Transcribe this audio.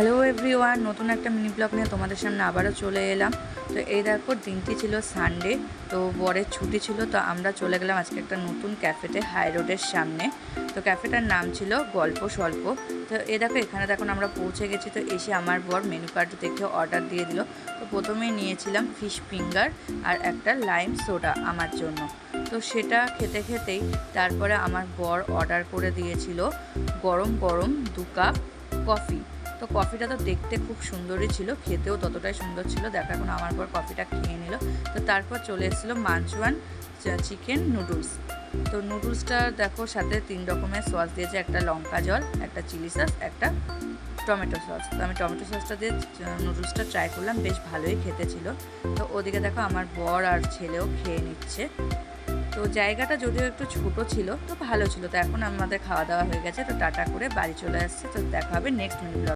Hello everyone, নতুন একটা mini blog নিয়ে তোমাদের সামনে আবারও চলে এলাম। তো এই দেখো, দিনটি ছিল সানডে, তো বরের ছুটি ছিল, তো আমরা চলে গেলাম আজকে একটা নতুন ক্যাফেতে হাই রোডের সামনে। তো ক্যাফেটার নাম ছিল গল্প স্বল্প। তো এই দেখো, এখানে দেখুন আমরা পৌঁছে গেছি। তো এসে আমার বর মেনু কার্ড দেখে অর্ডার দিয়ে দিল। তো প্রথমেই নিয়েছিলাম ফিশ ফিঙ্গার আর একটা লাইম সোডা আমার জন্য। তো সেটা খেতে খেতেই তারপরে আমার বর অর্ডার করে দিয়েছিল গরম গরম 2 কাপ কফি। তো কফিটা তো দেখতে খুব সুন্দরই ছিল, খেতেও ততটাই সুন্দর ছিল। দেখো এখন আমার পর কফিটা খেয়ে নিল। তো তারপর চলে এসেছিলো মাঞ্চুয়ান চিকেন নুডলস। তো নুডলসটা দেখো সাথে 3 রকমের সস দিয়েছে, একটা লঙ্কা জল, একটা চিলি সস, একটা টমেটো সস। তো আমি টমেটো সসটা দিয়ে নুডলসটা ট্রাই করলাম, বেশ ভালোই খেতে ছিল। তো ওদিকে দেখো আমার বর আর ছেলেও খেয়ে নিচ্ছে। তো জায়গাটা যদিও একটু ছোট ছিল, তো ভালো ছিল। তো এখন আমাদের খাওয়া দাওয়া হয়ে গেছে, তো টাটা করে বাড়ি চলে আসছে। তো দেখা হবে নেক্সট মিনি ব্লগে।